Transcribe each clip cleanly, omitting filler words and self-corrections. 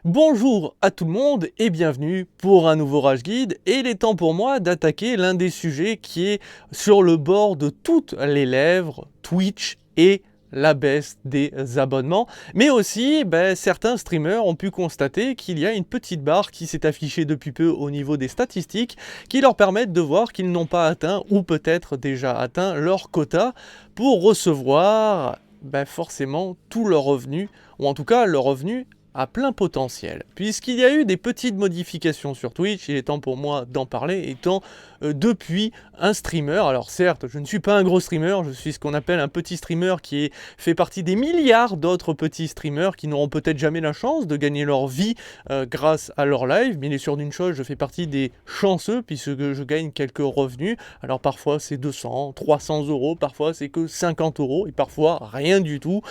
Bonjour à tout le monde et bienvenue pour un nouveau Rage Guide. Et il est temps pour moi d'attaquer l'un des sujets qui est sur le bord de toutes les lèvres, Twitch et la baisse des abonnements. Mais aussi, certains streamers ont pu constater qu'il y a une petite barre qui s'est affichée depuis peu au niveau des statistiques qui leur permettent de voir qu'ils n'ont pas atteint ou peut-être déjà atteint leur quota pour recevoir forcément tous leurs revenus, ou en tout cas leurs revenus à plein potentiel. Puisqu'il y a eu des petites modifications sur Twitch, il est temps pour moi d'en parler, étant depuis un streamer. Alors certes, je ne suis pas un gros streamer, je suis ce qu'on appelle un petit streamer qui fait partie des milliards d'autres petits streamers qui n'auront peut-être jamais la chance de gagner leur vie grâce à leur live, mais il est sûr d'une chose, je fais partie des chanceux puisque je gagne quelques revenus. Alors parfois c'est 200, 300 euros, parfois c'est que 50 euros et parfois rien du tout.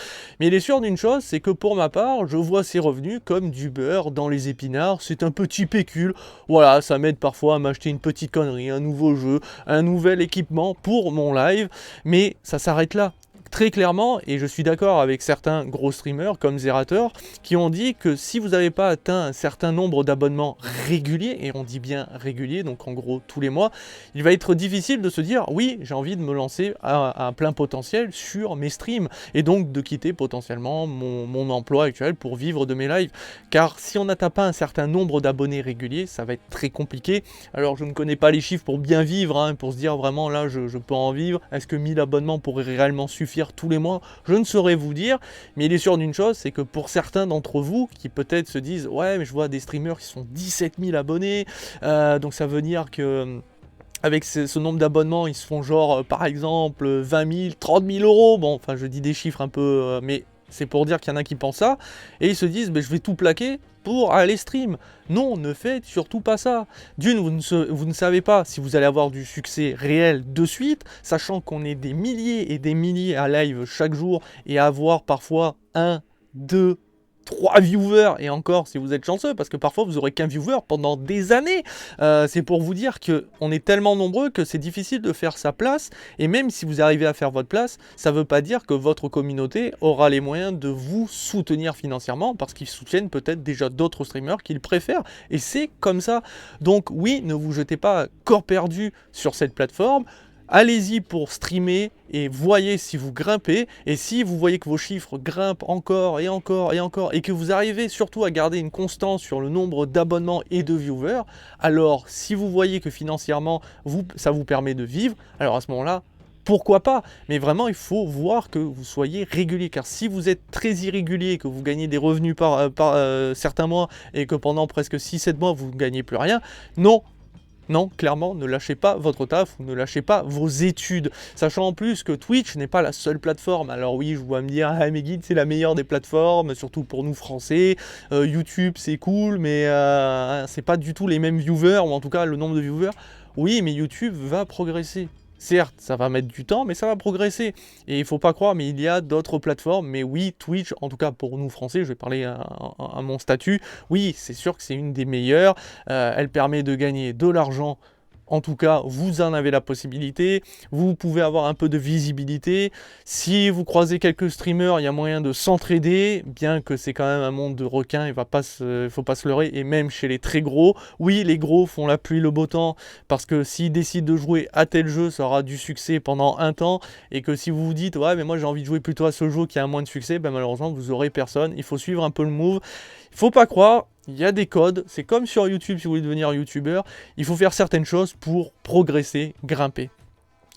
Mais il est sûr d'une chose, c'est que pour ma part, je vois ces revenus comme du beurre dans les épinards. C'est un petit pécule. Voilà, ça m'aide parfois à m'acheter une petite connerie, un nouveau jeu, un nouvel équipement pour mon live. Mais ça s'arrête là. Très clairement, et je suis d'accord avec certains gros streamers comme Zerator, qui ont dit que si vous n'avez pas atteint un certain nombre d'abonnements réguliers, et on dit bien réguliers, donc en gros tous les mois, il va être difficile de se dire oui, j'ai envie de me lancer à plein potentiel sur mes streams, et donc de quitter potentiellement mon emploi actuel pour vivre de mes lives. Car si on n'atteint pas un certain nombre d'abonnés réguliers, ça va être très compliqué. Alors je ne connais pas les chiffres pour bien vivre, pour se dire vraiment là je peux en vivre. Est-ce que 1000 abonnements pourraient réellement suffire tous les mois? Je ne saurais vous dire, mais il est sûr d'une chose, c'est que pour certains d'entre vous qui peut-être se disent ouais mais je vois des streamers qui sont 17 000 abonnés, donc ça veut dire que avec ce nombre d'abonnements, ils se font genre, par exemple, 20 000, 30 000 euros. Bon, enfin, je dis des chiffres un peu, mais c'est pour dire qu'il y en a qui pensent ça. Et ils se disent, je vais tout plaquer pour aller stream. Non, ne faites surtout pas ça. D'une, vous ne savez pas si vous allez avoir du succès réel de suite, sachant qu'on est des milliers et des milliers à live chaque jour et avoir parfois 1, 2, 3 viewers, et encore si vous êtes chanceux, parce que parfois vous aurez qu'un viewer pendant des années. C'est pour vous dire qu'on est tellement nombreux que c'est difficile de faire sa place, et même si vous arrivez à faire votre place, ça ne veut pas dire que votre communauté aura les moyens de vous soutenir financièrement, parce qu'ils soutiennent peut-être déjà d'autres streamers qu'ils préfèrent, et c'est comme ça. Donc oui, ne vous jetez pas corps perdu sur cette plateforme. Allez-y pour streamer et voyez si vous grimpez. Et si vous voyez que vos chiffres grimpent encore et encore et encore, et que vous arrivez surtout à garder une constance sur le nombre d'abonnements et de viewers, alors si vous voyez que financièrement ça vous permet de vivre, alors à ce moment-là, pourquoi pas? Mais vraiment, il faut voir que vous soyez régulier. Car si vous êtes très irrégulier, que vous gagnez des revenus par certains mois, et que pendant presque 6-7 mois, vous ne gagnez plus rien, non. Non, clairement, ne lâchez pas votre taf ou ne lâchez pas vos études. Sachant en plus que Twitch n'est pas la seule plateforme. Alors oui, je vois me dire, ah mais Guide, c'est la meilleure des plateformes, surtout pour nous français. YouTube, c'est cool, mais c'est pas du tout les mêmes viewers, ou en tout cas le nombre de viewers. Oui, mais YouTube va progresser. Certes, ça va mettre du temps, mais ça va progresser. Et il faut pas croire, mais il y a d'autres plateformes. Mais oui, Twitch, en tout cas pour nous Français, je vais parler à mon statut. Oui, c'est sûr que c'est une des meilleures. Elle permet de gagner de l'argent. En tout cas, vous en avez la possibilité. Vous pouvez avoir un peu de visibilité. Si vous croisez quelques streamers, il y a moyen de s'entraider. Bien que c'est quand même un monde de requins, il ne faut pas se leurrer. Et même chez les très gros, oui, les gros font la pluie, le beau temps. Parce que s'ils décident de jouer à tel jeu, ça aura du succès pendant un temps. Et que si vous vous dites, ouais, mais moi j'ai envie de jouer plutôt à ce jeu qui a moins de succès, malheureusement, vous aurez personne. Il faut suivre un peu le move. Il faut pas croire. Il y a des codes, c'est comme sur YouTube si vous voulez devenir youtubeur, il faut faire certaines choses pour progresser, grimper.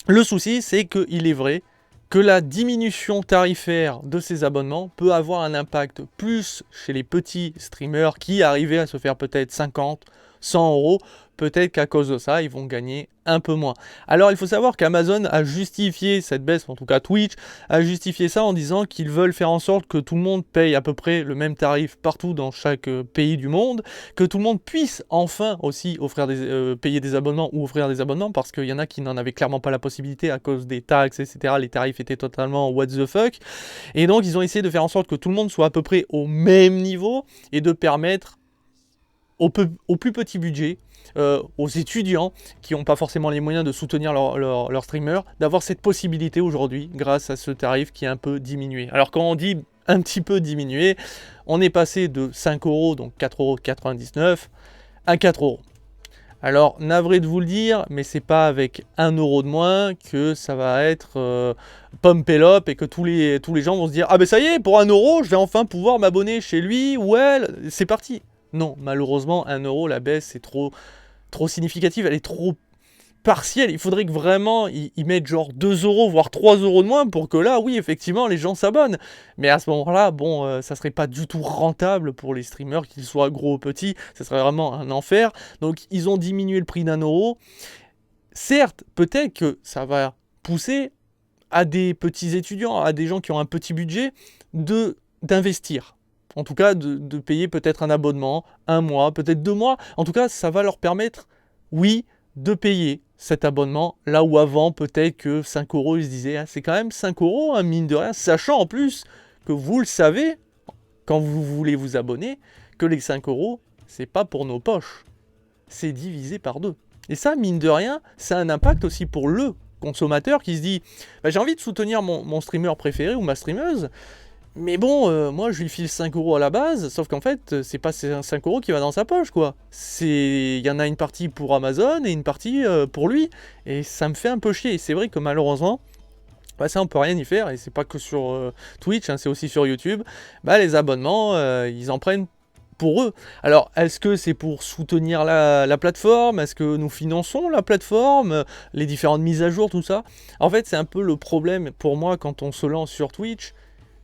Le souci, c'est qu'il est vrai que la diminution tarifaire de ces abonnements peut avoir un impact plus chez les petits streamers qui arrivaient à se faire peut-être 50, 100 euros. Peut-être qu'à cause de ça, ils vont gagner un peu moins. Alors, il faut savoir qu'Amazon a justifié cette baisse, en tout cas Twitch, a justifié ça en disant qu'ils veulent faire en sorte que tout le monde paye à peu près le même tarif partout dans chaque pays du monde, que tout le monde puisse enfin aussi payer des abonnements ou offrir des abonnements, parce qu'il y en a qui n'en avaient clairement pas la possibilité à cause des taxes, etc. Les tarifs étaient totalement what the fuck. Et donc, ils ont essayé de faire en sorte que tout le monde soit à peu près au même niveau et de permettre au plus petit budget, aux étudiants qui n'ont pas forcément les moyens de soutenir leur streamer, d'avoir cette possibilité aujourd'hui grâce à ce tarif qui est un peu diminué. Alors quand on dit un petit peu diminué. On est passé de 5 euros, donc 4,99 € à 4 euros. Alors, navré de vous le dire, mais c'est pas avec 1 euro de moins que ça va être pump et lop et que tous les gens vont se dire « Ah ben ça y est, pour 1 euro, je vais enfin pouvoir m'abonner chez lui ou elle, c'est parti !» Non, malheureusement, 1 euro, la baisse, c'est trop significative, elle est trop partielle. Il faudrait que vraiment ils mettent genre 2 euros, voire 3 euros de moins pour que là, oui, effectivement, les gens s'abonnent. Mais à ce moment-là, bon, ça serait pas du tout rentable pour les streamers, qu'ils soient gros ou petits, ça serait vraiment un enfer. Donc, ils ont diminué le prix d'1 euro. Certes, peut-être que ça va pousser à des petits étudiants, à des gens qui ont un petit budget, d'investir. En tout cas, de payer peut-être un abonnement, 1 mois, peut-être 2 mois. En tout cas, ça va leur permettre, oui, de payer cet abonnement, là où avant, peut-être que 5 euros, ils se disaient, ah, c'est quand même 5 euros, hein, mine de rien, sachant en plus que vous le savez, quand vous voulez vous abonner, que les 5 euros, c'est pas pour nos poches, c'est divisé par 2. Et ça, mine de rien, ça a un impact aussi pour le consommateur qui se dit, bah, j'ai envie de soutenir mon streamer préféré ou ma streameuse, mais bon, moi je lui file 5 euros à la base, sauf qu'en fait, c'est pas ces 5 euros qui va dans sa poche, quoi. Il y en a une partie pour Amazon et une partie pour lui, et ça me fait un peu chier. Et c'est vrai que malheureusement, bah, ça on peut rien y faire, et c'est pas que sur Twitch, hein, c'est aussi sur YouTube, bah, les abonnements, ils en prennent pour eux. Alors, est-ce que c'est pour soutenir la plateforme? Est-ce que nous finançons la plateforme? Les différentes mises à jour, tout ça? En fait, c'est un peu le problème pour moi quand on se lance sur Twitch.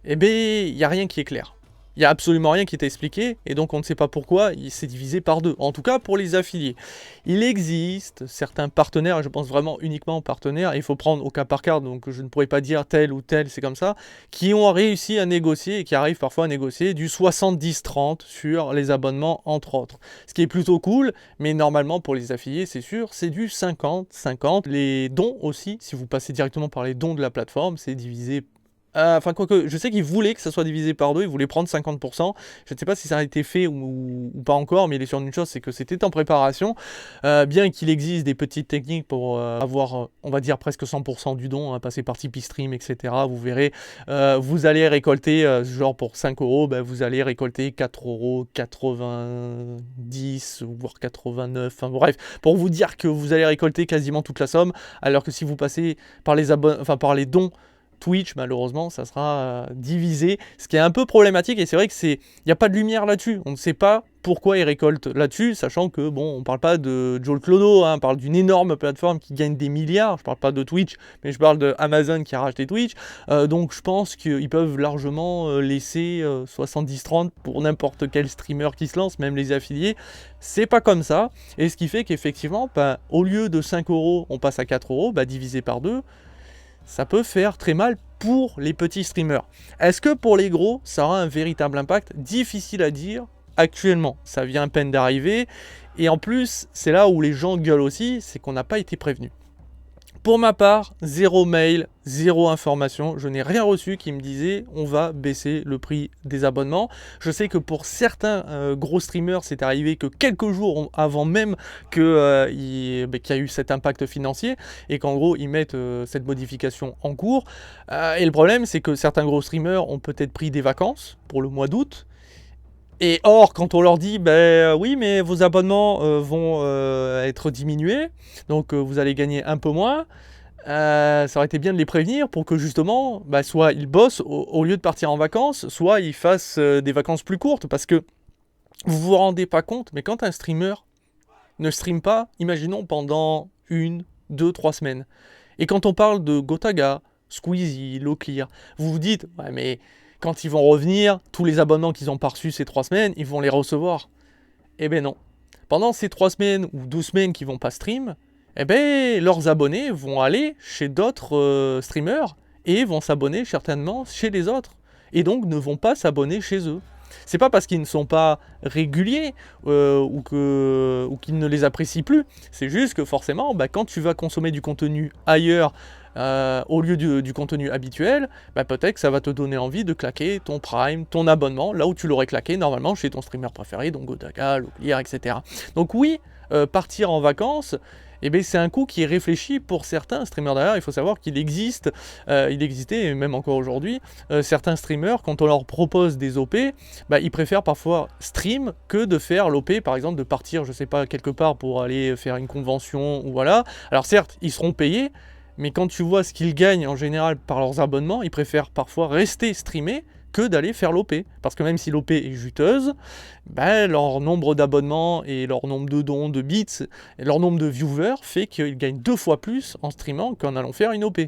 Eh bien, il n'y a rien qui est clair. Il n'y a absolument rien qui est expliqué, et donc on ne sait pas pourquoi il s'est divisé par 2. En tout cas, pour les affiliés. Il existe certains partenaires, et je pense vraiment uniquement aux partenaires, et il faut prendre au cas par cas, donc je ne pourrais pas dire tel ou tel, c'est comme ça, qui ont réussi à négocier, et qui arrivent parfois à négocier, du 70-30 sur les abonnements, entre autres. Ce qui est plutôt cool, mais normalement pour les affiliés, c'est sûr, c'est du 50-50. Les dons aussi, si vous passez directement par les dons de la plateforme, c'est divisé. Enfin, quoique, je sais qu'ils voulaient que ça soit divisé par 2, ils voulaient prendre 50%. Je ne sais pas si ça a été fait ou pas encore, mais il est sûr d'une chose, c'est que c'était en préparation. Bien qu'il existe des petites techniques pour avoir, on va dire, presque 100% du don, hein, passer par Tipeee Stream, etc. Vous verrez, vous allez récolter, genre pour 5 euros, ben, vous allez récolter 4,90 €, voire 89, enfin bref, pour vous dire que vous allez récolter quasiment toute la somme, alors que si vous passez par par les dons Twitch, malheureusement, ça sera divisé, ce qui est un peu problématique, et c'est vrai que il n'y a pas de lumière là-dessus. On ne sait pas pourquoi ils récoltent là-dessus, sachant que, bon, on parle pas de Joel Clodo, hein, on parle d'une énorme plateforme qui gagne des milliards, je parle pas de Twitch, mais je parle de Amazon qui a racheté Twitch, donc je pense qu'ils peuvent largement laisser 70-30 pour n'importe quel streamer qui se lance, même les affiliés. C'est pas comme ça, et ce qui fait qu'effectivement, bah, au lieu de 5 euros, on passe à 4 euros, bah, divisé par 2, ça peut faire très mal pour les petits streamers. Est-ce que pour les gros, ça aura un véritable impact? Difficile à dire actuellement. Ça vient à peine d'arriver. Et en plus, c'est là où les gens gueulent aussi, c'est qu'on n'a pas été prévenu. Pour ma part, 0 mail, 0 information, je n'ai rien reçu qui me disait on va baisser le prix des abonnements. Je sais que pour certains gros streamers, c'est arrivé que quelques jours avant même qu'il y a eu cet impact financier et qu'en gros ils mettent cette modification en cours. Et le problème, c'est que certains gros streamers ont peut-être pris des vacances pour le mois d'août. Et or, quand on leur dit, ben oui, mais vos abonnements vont être diminués, donc vous allez gagner un peu moins, ça aurait été bien de les prévenir pour que justement, bah, soit ils bossent au lieu de partir en vacances, soit ils fassent des vacances plus courtes, parce que vous vous rendez pas compte, mais quand un streamer ne stream pas, imaginons pendant 1, 2, 3 semaines, et quand on parle de Gotaga, Squeezie, Loclear, vous vous dites, ouais mais quand ils vont revenir, tous les abonnements qu'ils ont pas reçus ces 3 semaines, ils vont les recevoir. Eh ben non. Pendant ces 3 semaines ou 2 semaines qu'ils vont pas stream, eh ben leurs abonnés vont aller chez d'autres streamers et vont s'abonner certainement chez les autres. Et donc ne vont pas s'abonner chez eux. C'est pas parce qu'ils ne sont pas réguliers ou qu'ils ne les apprécient plus. C'est juste que forcément, bah, quand tu vas consommer du contenu ailleurs, au lieu du contenu habituel, bah, peut-être que ça va te donner envie de claquer ton Prime, ton abonnement, là où tu l'aurais claqué normalement chez ton streamer préféré, donc Gotaga, Loclear, etc. Donc oui, partir en vacances, Et bien c'est un coût qui est réfléchi pour certains streamers derrière. Il faut savoir qu'il existe, il existait, et même encore aujourd'hui, certains streamers, quand on leur propose des OP, bah, ils préfèrent parfois stream que de faire l'OP, par exemple de partir, je sais pas, quelque part pour aller faire une convention, ou voilà. Alors certes, ils seront payés, mais quand tu vois ce qu'ils gagnent en général par leurs abonnements, ils préfèrent parfois rester streamer que d'aller faire l'OP. Parce que même si l'OP est juteuse, ben, leur nombre d'abonnements et leur nombre de dons, de bits, et leur nombre de viewers fait qu'ils gagnent 2 fois plus en streamant qu'en allant faire une OP.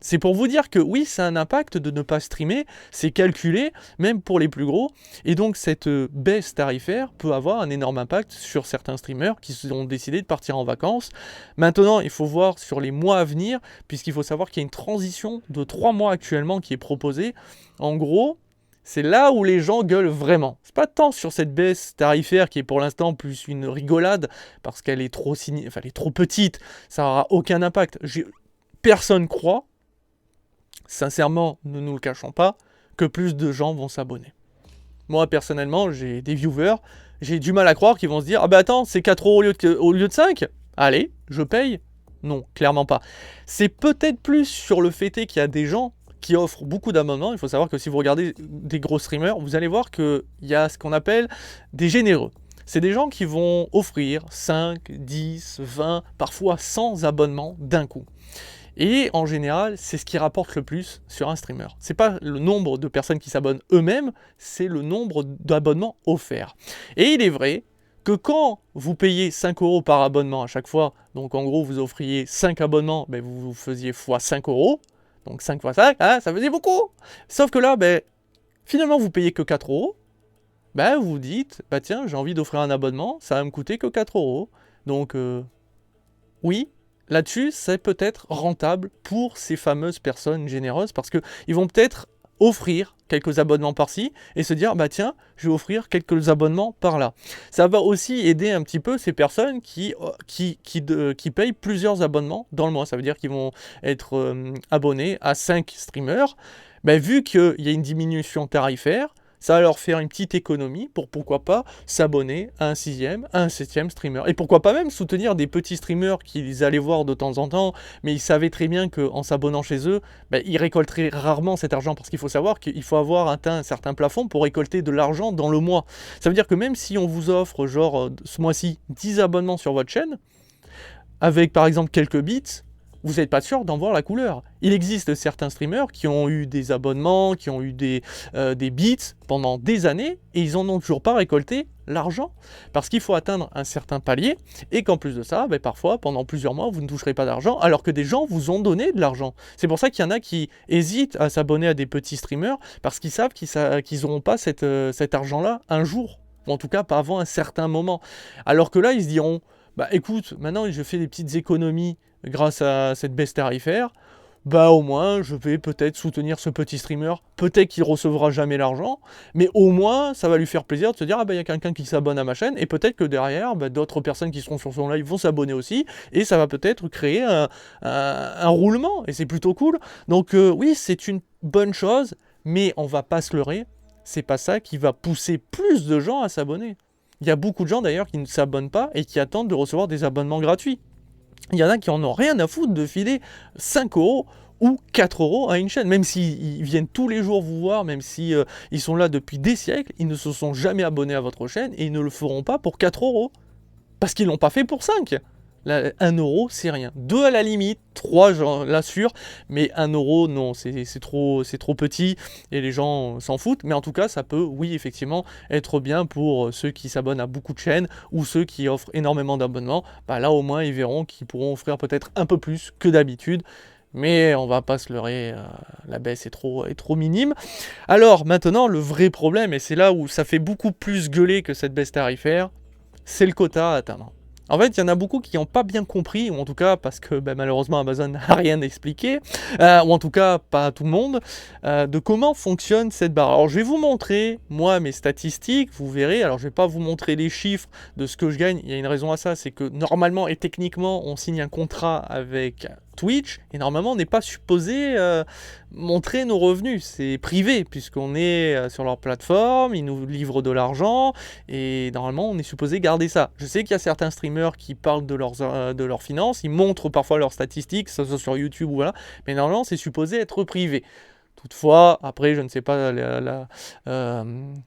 C'est pour vous dire que oui, ça a un impact de ne pas streamer, c'est calculé, même pour les plus gros, et donc cette baisse tarifaire peut avoir un énorme impact sur certains streamers qui ont décidé de partir en vacances. Maintenant, il faut voir sur les mois à venir, puisqu'il faut savoir qu'il y a une transition de 3 mois actuellement qui est proposée. En gros, c'est là où les gens gueulent vraiment. C'est pas tant sur cette baisse tarifaire qui est pour l'instant plus une rigolade, parce qu'elle est trop, elle est trop petite, ça n'aura aucun impact. Personne croit, sincèrement, ne nous le cachons pas, que plus de gens vont s'abonner. Moi, personnellement, j'ai des viewers, j'ai du mal à croire qu'ils vont se dire « Ah bah attends, c'est 4 € au lieu de 5 ? Allez, je paye ?» Non, clairement pas. C'est peut-être plus sur le fait qu'il y a des gens qui offrent beaucoup d'abonnements. Il faut savoir que si vous regardez des gros streamers, vous allez voir qu'il y a ce qu'on appelle des généreux. C'est des gens qui vont offrir 5, 10, 20, parfois 100 abonnements d'un coup. Et en général, c'est ce qui rapporte le plus sur un streamer. C'est pas le nombre de personnes qui s'abonnent eux-mêmes, c'est le nombre d'abonnements offerts. Et il est vrai que quand vous payez 5 € par abonnement à chaque fois, donc en gros vous offriez 5 abonnements, ben vous faisiez x 5 €, donc 5 x 5, hein, ça faisait beaucoup. Sauf que là, ben, finalement vous payez que 4 €, ben vous vous dites, bah tiens, j'ai envie d'offrir un abonnement, ça va me coûter que 4 €. Donc oui, là-dessus, c'est peut-être rentable pour ces fameuses personnes généreuses parce qu'ils vont peut-être offrir quelques abonnements par-ci et se dire, bah tiens, je vais offrir quelques abonnements par-là. Ça va aussi aider un petit peu ces personnes qui payent plusieurs abonnements dans le mois. Ça veut dire qu'ils vont être abonnés à 5 streamers. Bah, vu qu'il y a une diminution tarifaire, ça va leur faire une petite économie pour pourquoi pas s'abonner à un 6e, à un 7e streamer. Et pourquoi pas même soutenir des petits streamers qu'ils allaient voir de temps en temps, mais ils savaient très bien qu'en s'abonnant chez eux, ben, ils récolteraient rarement cet argent, parce qu'il faut savoir qu'il faut avoir atteint un certain plafond pour récolter de l'argent dans le mois. Ça veut dire que même si on vous offre, genre, ce mois-ci, 10 abonnements sur votre chaîne, avec par exemple quelques bits, vous n'êtes pas sûr d'en voir la couleur. Il existe certains streamers qui ont eu des abonnements, qui ont eu des bits pendant des années, et ils n'en ont toujours pas récolté l'argent. Parce qu'il faut atteindre un certain palier, et qu'en plus de ça, ben, parfois, pendant plusieurs mois, vous ne toucherez pas d'argent, alors que des gens vous ont donné de l'argent. C'est pour ça qu'il y en a qui hésitent à s'abonner à des petits streamers, parce qu'ils savent qu'ils n'auront pas cet argent-là un jour, ou en tout cas pas avant un certain moment. Alors que là, ils se diront, bah écoute, maintenant je fais des petites économies grâce à cette baisse tarifaire, bah au moins je vais peut-être soutenir ce petit streamer, peut-être qu'il recevra jamais l'argent, mais au moins ça va lui faire plaisir de se dire ah bah il y a quelqu'un qui s'abonne à ma chaîne, et peut-être que derrière bah, d'autres personnes qui seront sur son live vont s'abonner aussi, et ça va peut-être créer un roulement, et c'est plutôt cool. Donc oui, c'est une bonne chose, mais on va pas se leurrer, c'est pas ça qui va pousser plus de gens à s'abonner. Il y a beaucoup de gens d'ailleurs qui ne s'abonnent pas et qui attendent de recevoir des abonnements gratuits. Il y en a qui en ont rien à foutre de filer 5 € ou 4 € à une chaîne. Même s'ils viennent tous les jours vous voir, même si ils sont là depuis des siècles, ils ne se sont jamais abonnés à votre chaîne et ils ne le feront pas pour 4 €. Parce qu'ils ne l'ont pas fait pour 5. Là, 1 €, c'est rien. 2 à la limite, 3, j'en l'assure, mais 1 € non, c'est trop petit et les gens s'en foutent. Mais en tout cas, ça peut, oui, effectivement, être bien pour ceux qui s'abonnent à beaucoup de chaînes ou ceux qui offrent énormément d'abonnements. Bah, là, au moins, ils verront qu'ils pourront offrir peut-être un peu plus que d'habitude. Mais on va pas se leurrer, la baisse est trop minime. Alors maintenant, le vrai problème, et c'est là où ça fait beaucoup plus gueuler que cette baisse tarifaire, c'est le quota à atteindre. En fait, il y en a beaucoup qui n'ont pas bien compris, ou en tout cas parce que malheureusement Amazon n'a rien expliqué, ou en tout cas pas à tout le monde, de comment fonctionne cette barre. Alors je vais vous montrer, moi, mes statistiques, vous verrez, alors je ne vais pas vous montrer les chiffres de ce que je gagne, il y a une raison à ça, c'est que normalement et techniquement, on signe un contrat avec Twitch, et normalement on n'est pas supposé montrer nos revenus, c'est privé puisqu'on est sur leur plateforme, ils nous livrent de l'argent et normalement on est supposé garder ça. Je sais qu'il y a certains streamers qui parlent de leurs finances, ils montrent parfois leurs statistiques, que ce soit sur YouTube ou voilà, mais normalement c'est supposé être privé. Toutefois, après, je ne sais pas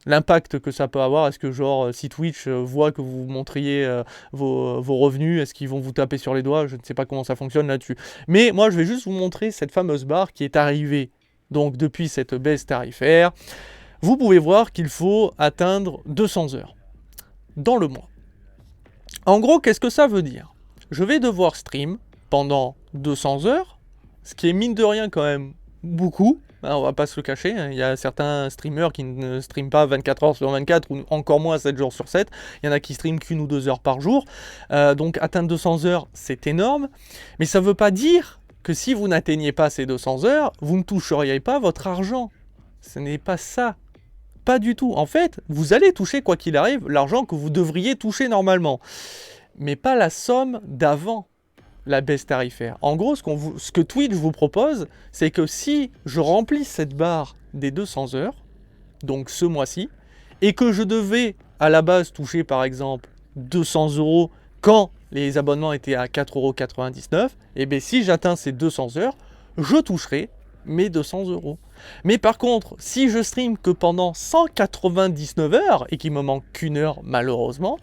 l'impact que ça peut avoir. Est-ce que, genre, si Twitch voit que vous montriez vos revenus, est-ce qu'ils vont vous taper sur les doigts? Je ne sais pas comment ça fonctionne là-dessus. Mais moi, je vais juste vous montrer cette fameuse barre qui est arrivée. Donc, depuis cette baisse tarifaire, vous pouvez voir qu'il faut atteindre 200 heures dans le mois. En gros, qu'est-ce que ça veut dire? Je vais devoir stream pendant 200 heures, ce qui est mine de rien quand même beaucoup. On va pas se le cacher, il y a certains streamers qui ne streament pas 24 heures sur 24 ou encore moins 7 jours sur 7. Il y en a qui streament qu'une ou 2 heures par jour. Donc atteindre 200 heures, c'est énorme. Mais ça ne veut pas dire que si vous n'atteignez pas ces 200 heures, vous ne toucheriez pas votre argent. Ce n'est pas ça. Pas du tout. En fait, vous allez toucher, quoi qu'il arrive, l'argent que vous devriez toucher normalement. Mais pas la somme d'avant la baisse tarifaire. En gros, ce que Twitch vous propose, c'est que si je remplis cette barre des 200 heures, donc ce mois-ci, et que je devais à la base toucher par exemple 200 € quand les abonnements étaient à 4,99 €, et bien si j'atteins ces 200 heures, je toucherai mes 200 €. Mais par contre, si je stream que pendant 199 heures, et qu'il me manque qu'une heure malheureusement,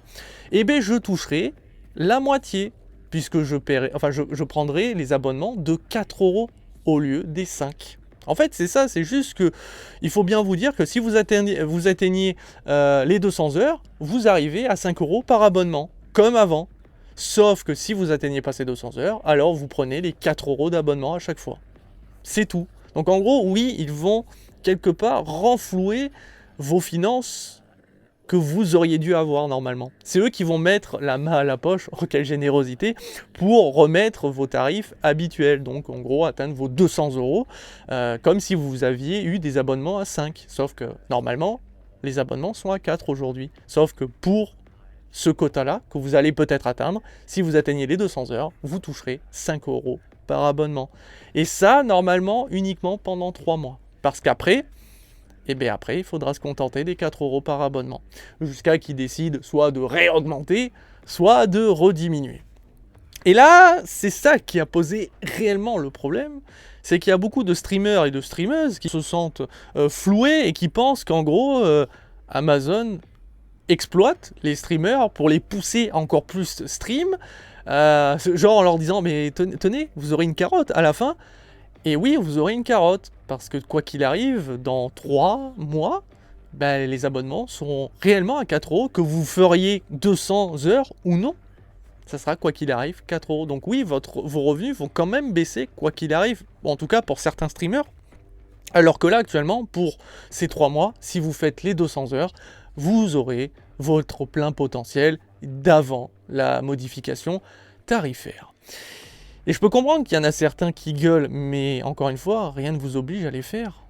et bien je toucherai la moitié, puisque je prendrai les abonnements de 4 € au lieu des 5. En fait, c'est ça, c'est juste que il faut bien vous dire que si vous atteignez les 200 heures, vous arrivez à 5 € par abonnement, comme avant. Sauf que si vous atteignez pas ces 200 heures, alors vous prenez les 4 € d'abonnement à chaque fois. C'est tout. Donc en gros, oui, ils vont quelque part renflouer vos finances que vous auriez dû avoir normalement. C'est eux qui vont mettre la main à la poche, oh quelle générosité, pour remettre vos tarifs habituels. Donc en gros, atteindre vos 200 €, comme si vous aviez eu des abonnements à 5. Sauf que normalement, les abonnements sont à 4 aujourd'hui. Sauf que pour ce quota-là, que vous allez peut-être atteindre, si vous atteignez les 200 heures, vous toucherez 5 € par abonnement. Et ça, normalement, uniquement pendant 3 mois. Parce qu'après, après, il faudra se contenter des 4 € par abonnement. Jusqu'à qu'ils décident soit de réaugmenter, soit de rediminuer. Et là, c'est ça qui a posé réellement le problème. C'est qu'il y a beaucoup de streamers et de streameuses qui se sentent floués et qui pensent qu'en gros, Amazon exploite les streamers pour les pousser encore plus stream. Genre en leur disant, mais tenez, vous aurez une carotte à la fin. Et oui, vous aurez une carotte, parce que quoi qu'il arrive, dans 3 mois, les abonnements seront réellement à 4 €, que vous feriez 200 heures ou non. Ça sera quoi qu'il arrive 4 €. Donc oui, vos revenus vont quand même baisser quoi qu'il arrive, en tout cas pour certains streamers. Alors que là, actuellement, pour ces 3 mois, si vous faites les 200 heures, vous aurez votre plein potentiel d'avant la modification tarifaire. Et je peux comprendre qu'il y en a certains qui gueulent, mais encore une fois, rien ne vous oblige à les faire.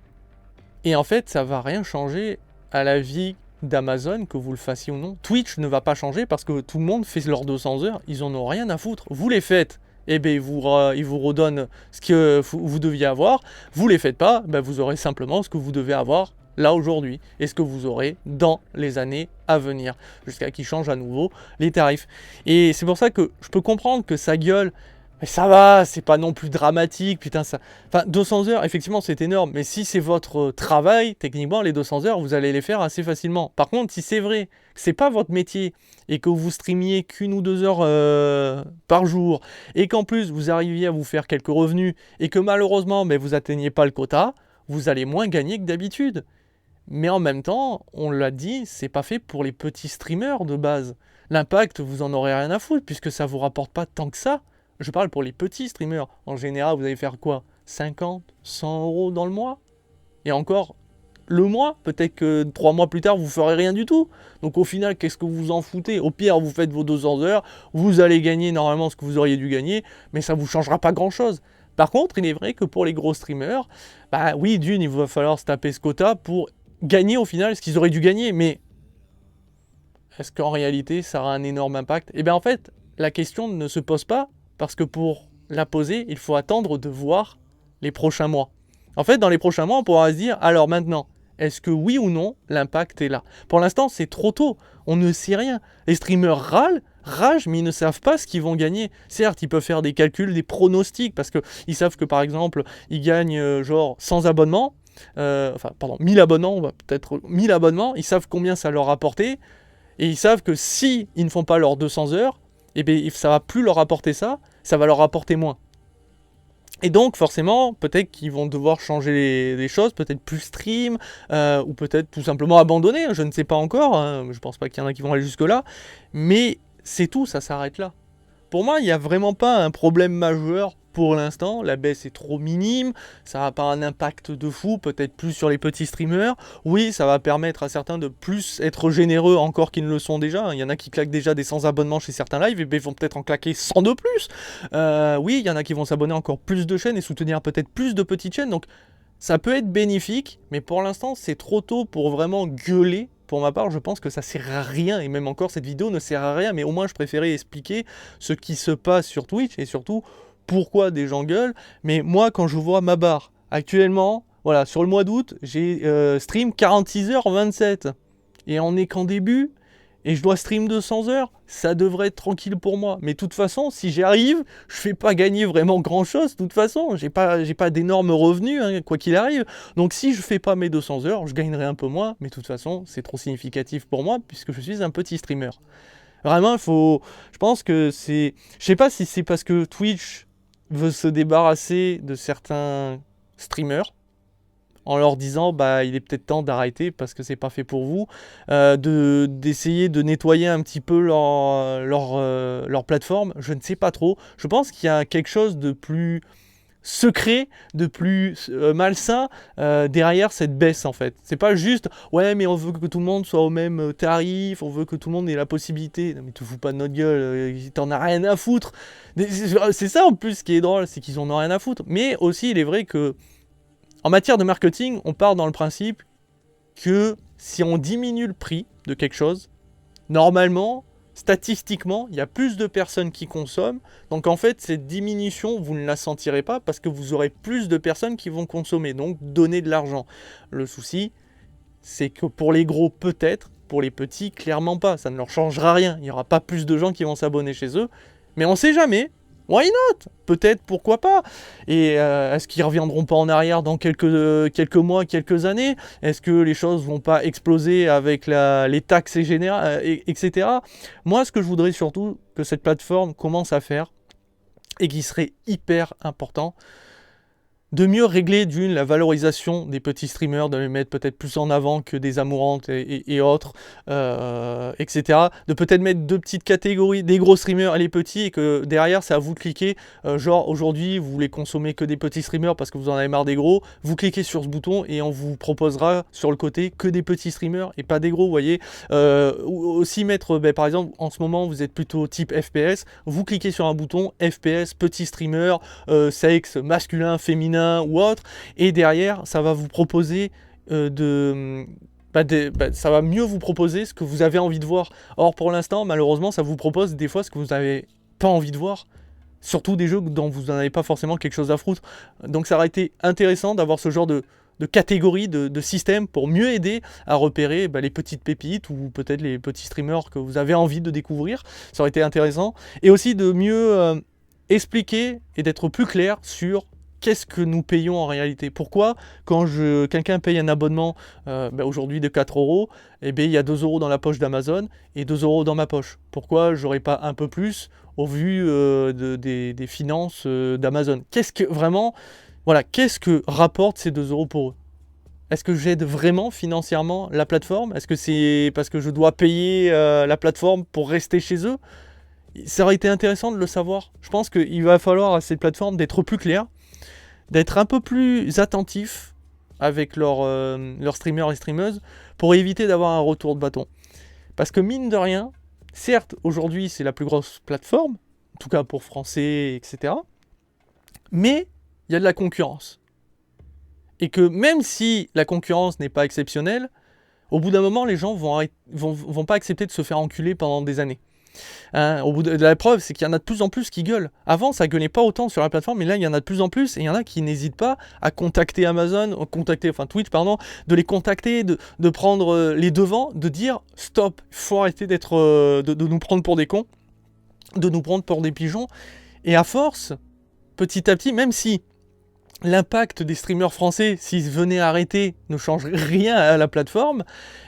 Et en fait, ça va rien changer à la vie d'Amazon, que vous le fassiez ou non. Twitch ne va pas changer parce que tout le monde fait leurs 200 heures, ils en ont rien à foutre. Vous les faites, et bien ils vous redonnent ce que vous deviez avoir. Vous les faites pas, vous aurez simplement ce que vous devez avoir là aujourd'hui, et ce que vous aurez dans les années à venir, jusqu'à qu'ils changent à nouveau les tarifs. Et c'est pour ça que je peux comprendre que ça gueule. Mais ça va, c'est pas non plus dramatique, putain ça... Enfin, 200 heures, effectivement, c'est énorme, mais si c'est votre travail, techniquement, les 200 heures, vous allez les faire assez facilement. Par contre, si c'est vrai que c'est pas votre métier, et que vous streamiez qu'1 ou 2 heures par jour, et qu'en plus, vous arriviez à vous faire quelques revenus, et que malheureusement, vous atteignez pas le quota, vous allez moins gagner que d'habitude. Mais en même temps, on l'a dit, c'est pas fait pour les petits streamers de base. L'impact, vous en aurez rien à foutre, puisque ça vous rapporte pas tant que ça. Je parle pour les petits streamers. En général, vous allez faire quoi? 50, 100 € dans le mois? Et encore, le mois, peut-être que 3 mois plus tard, vous ne ferez rien du tout. Donc au final, qu'est-ce que vous en foutez? Au pire, vous faites vos 200 heures, vous allez gagner normalement ce que vous auriez dû gagner, mais ça ne vous changera pas grand-chose. Par contre, il est vrai que pour les gros streamers, oui, il va falloir se taper ce quota pour gagner au final ce qu'ils auraient dû gagner. Mais est-ce qu'en réalité, ça aura un énorme impact? En fait, la question ne se pose pas. Parce que pour la poser, il faut attendre de voir les prochains mois. En fait, dans les prochains mois, on pourra se dire, alors maintenant, est-ce que oui ou non, l'impact est là? Pour l'instant, c'est trop tôt, on ne sait rien. Les streamers ragent, mais ils ne savent pas ce qu'ils vont gagner. Certes, ils peuvent faire des calculs, des pronostics, parce qu'ils savent que, par exemple, ils gagnent genre 100 abonnements, 1000 abonnements, peut-être 1000 abonnements, ils savent combien ça leur a rapporté, et ils savent que si ils ne font pas leurs 200 heures, eh bien, ça va plus leur apporter ça, ça va leur apporter moins. Et donc forcément, peut-être qu'ils vont devoir changer les choses, peut-être plus stream, ou peut-être tout simplement abandonner, je ne sais pas encore, hein, je pense pas qu'il y en a qui vont aller jusque là, mais c'est tout, ça s'arrête là. Pour moi, il n'y a vraiment pas un problème majeur pour l'instant, la baisse est trop minime, ça n'a pas un impact de fou, peut-être plus sur les petits streamers. Oui, ça va permettre à certains de plus être généreux encore qu'ils ne le sont déjà. Il y en a qui claquent déjà des 100 abonnements chez certains lives, et ils vont peut-être en claquer 100 de plus. Oui, il y en a qui vont s'abonner à encore plus de chaînes et soutenir peut-être plus de petites chaînes, donc ça peut être bénéfique, mais pour l'instant, c'est trop tôt pour vraiment gueuler. Pour ma part, je pense que ça sert à rien, et même encore, cette vidéo ne sert à rien, mais au moins, je préférais expliquer ce qui se passe sur Twitch, et surtout, pourquoi des gens gueulent. Mais moi, quand je vois ma barre, actuellement, voilà, sur le mois d'août, j'ai stream 46h27, et on n'est qu'en début, et je dois stream 200 heures, ça devrait être tranquille pour moi. Mais de toute façon, si j'y arrive, je fais pas gagner vraiment grand chose. De toute façon, j'ai pas d'énormes revenus, hein, quoi qu'il arrive. Donc si je fais pas mes 200 heures, je gagnerai un peu moins. Mais de toute façon, c'est trop significatif pour moi, puisque je suis un petit streamer. Vraiment, je pense que c'est... Je sais pas si c'est parce que Twitch veut se débarrasser de certains streamers, en leur disant bah il est peut-être temps d'arrêter parce que c'est pas fait pour vous, d'essayer de nettoyer un petit peu leur plateforme, je ne sais pas trop. Je pense qu'il y a quelque chose de plus secret, de plus malsain derrière cette baisse en fait. C'est pas juste ouais mais on veut que tout le monde soit au même tarif, on veut que tout le monde ait la possibilité. Non mais te fous pas de notre gueule, t'en as rien à foutre. C'est ça en plus qui est drôle, c'est qu'ils en ont rien à foutre. Mais aussi il est vrai que en matière de marketing, on part dans le principe que si on diminue le prix de quelque chose, normalement, statistiquement, il y a plus de personnes qui consomment. Donc en fait, cette diminution, vous ne la sentirez pas parce que vous aurez plus de personnes qui vont consommer, donc donner de l'argent. Le souci, c'est que pour les gros, peut-être, pour les petits, clairement pas. Ça ne leur changera rien. Il n'y aura pas plus de gens qui vont s'abonner chez eux. Mais on ne sait jamais. Why not? Peut-être, pourquoi pas? Et est-ce qu'ils reviendront pas en arrière dans quelques mois, quelques années? Est-ce que les choses vont pas exploser avec les taxes etc. Moi, ce que je voudrais surtout que cette plateforme commence à faire, et qui serait hyper important, de mieux régler la valorisation des petits streamers, de les mettre peut-être plus en avant que des amourantes et autres, etc. De peut-être mettre deux petites catégories, des gros streamers et les petits, et que derrière c'est à vous de cliquer, genre aujourd'hui vous voulez consommer que des petits streamers parce que vous en avez marre des gros, vous cliquez sur ce bouton et on vous proposera sur le côté que des petits streamers et pas des gros, vous voyez. Ou aussi mettre, par exemple en ce moment vous êtes plutôt type FPS, vous cliquez sur un bouton FPS, petit streamer, sexe masculin, féminin, ou autre, et derrière ça va vous proposer ça va mieux vous proposer ce que vous avez envie de voir. Or pour l'instant malheureusement ça vous propose des fois ce que vous n'avez pas envie de voir, surtout des jeux dont vous n'en avez pas forcément quelque chose à foutre. Donc ça aurait été intéressant d'avoir ce genre de catégorie, de système pour mieux aider à repérer les petites pépites ou peut-être les petits streamers que vous avez envie de découvrir. Ça aurait été intéressant, et aussi de mieux expliquer et d'être plus clair sur qu'est-ce que nous payons en réalité. Pourquoi quand quelqu'un paye un abonnement aujourd'hui de 4 euros, il y a 2 euros dans la poche d'Amazon et 2 euros dans ma poche? Pourquoi j'aurais pas un peu plus au vu des finances d'Amazon? Qu'est-ce que rapportent ces 2 euros pour eux? Est-ce que j'aide vraiment financièrement la plateforme? Est-ce que c'est parce que je dois payer la plateforme pour rester chez eux? Ça aurait été intéressant de le savoir. Je pense qu'il va falloir à cette plateforme d'être plus claire, d'être un peu plus attentif avec leurs streamers et streameuses pour éviter d'avoir un retour de bâton. Parce que mine de rien, certes, aujourd'hui c'est la plus grosse plateforme, en tout cas pour français, etc. Mais il y a de la concurrence. Et que même si la concurrence n'est pas exceptionnelle, au bout d'un moment, les gens vont pas accepter de se faire enculer pendant des années. Hein, au bout de la preuve, c'est qu'il y en a de plus en plus qui gueulent. Avant, ça gueulait pas autant sur la plateforme, mais là, il y en a de plus en plus, et il y en a qui n'hésitent pas à contacter Amazon, Twitch, pardon, de les contacter, de prendre les devants, de dire stop, il faut arrêter de nous prendre pour des cons, de nous prendre pour des pigeons. Et à force, petit à petit, même si l'impact des streamers français, s'ils venaient arrêter, ne changerait rien à la plateforme,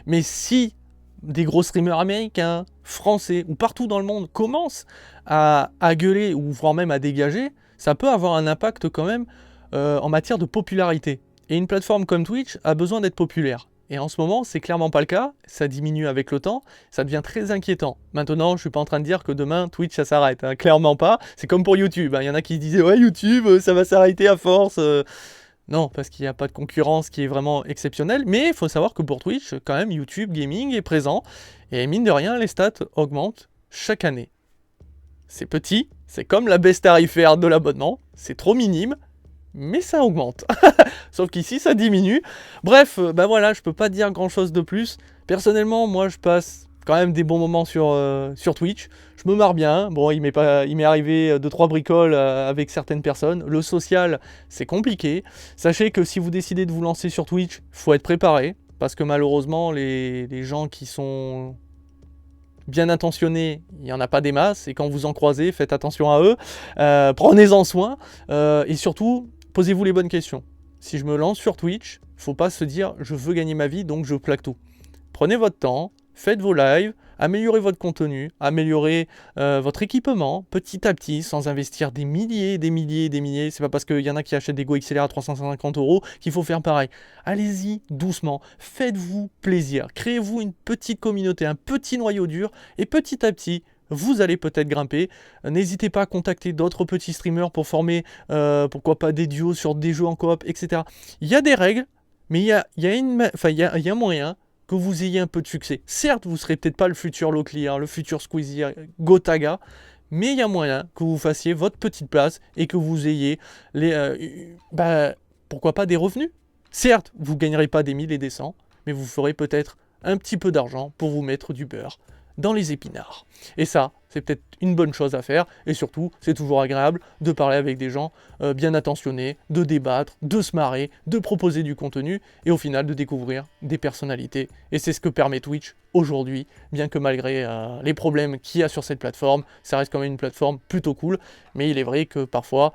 mais si des gros streamers américains, français ou partout dans le monde commencent à gueuler ou voire même à dégager, ça peut avoir un impact quand même en matière de popularité. Et une plateforme comme Twitch a besoin d'être populaire. Et en ce moment, c'est clairement pas le cas, ça diminue avec le temps, ça devient très inquiétant. Maintenant, je suis pas en train de dire que demain, Twitch, ça s'arrête, hein, clairement pas. C'est comme pour YouTube, il y en a qui disaient « Ouais, YouTube, ça va s'arrêter à force Non, parce qu'il n'y a pas de concurrence qui est vraiment exceptionnelle, mais il faut savoir que pour Twitch, quand même, YouTube Gaming est présent, et mine de rien, les stats augmentent chaque année. C'est petit, c'est comme la baisse tarifaire de l'abonnement, c'est trop minime, mais ça augmente. Sauf qu'ici, ça diminue. Bref, bah voilà, je peux pas dire grand-chose de plus. Personnellement, moi, je passe quand même des bons moments sur Twitch. Je me marre bien. Bon, il m'est arrivé 2-3 bricoles avec certaines personnes. Le social, c'est compliqué. Sachez que si vous décidez de vous lancer sur Twitch, il faut être préparé. Parce que malheureusement, les gens qui sont bien intentionnés, il n'y en a pas des masses. Et quand vous en croisez, faites attention à eux. Prenez-en soin. Et surtout, posez-vous les bonnes questions. Si je me lance sur Twitch, faut pas se dire je veux gagner ma vie donc je plaque tout. Prenez votre temps, faites vos lives, améliorez votre contenu, améliorez votre équipement petit à petit sans investir des milliers, des milliers, des milliers. C'est pas parce qu'il y en a qui achètent des Go XLR à 350 € qu'il faut faire pareil. Allez-y doucement, faites-vous plaisir, créez-vous une petite communauté, un petit noyau dur et petit à petit, vous allez peut-être grimper. N'hésitez pas à contacter d'autres petits streamers pour former, pourquoi pas des duos sur des jeux en coop, etc. Il y a des règles, mais il y a un moyen que vous ayez un peu de succès. Certes, vous ne serez peut-être pas le futur Locklear, le futur Squeezie, Gotaga, mais il y a moyen que vous fassiez votre petite place et que vous ayez pourquoi pas des revenus. Certes, vous ne gagnerez pas des 1000 et des 100, mais vous ferez peut-être un petit peu d'argent pour vous mettre du beurre dans les épinards. Et ça, c'est peut-être une bonne chose à faire, et surtout, c'est toujours agréable de parler avec des gens bien attentionnés, de débattre, de se marrer, de proposer du contenu, et au final de découvrir des personnalités. Et c'est ce que permet Twitch aujourd'hui, bien que malgré les problèmes qu'il y a sur cette plateforme, ça reste quand même une plateforme plutôt cool, mais il est vrai que parfois,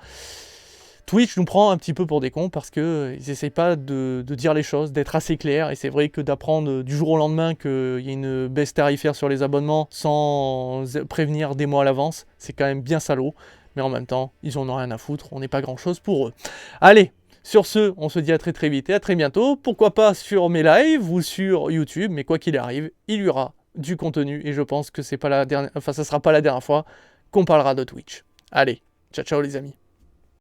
Twitch nous prend un petit peu pour des cons parce qu'ils n'essayent pas de dire les choses, d'être assez clairs. Et c'est vrai que d'apprendre du jour au lendemain qu'il y a une baisse tarifaire sur les abonnements sans prévenir des mois à l'avance, c'est quand même bien salaud. Mais en même temps, ils en ont rien à foutre, on n'est pas grand-chose pour eux. Allez, sur ce, on se dit à très très vite et à très bientôt. Pourquoi pas sur mes lives ou sur YouTube, mais quoi qu'il arrive, il y aura du contenu. Et je pense que ça sera pas la dernière fois qu'on parlera de Twitch. Allez, ciao ciao les amis.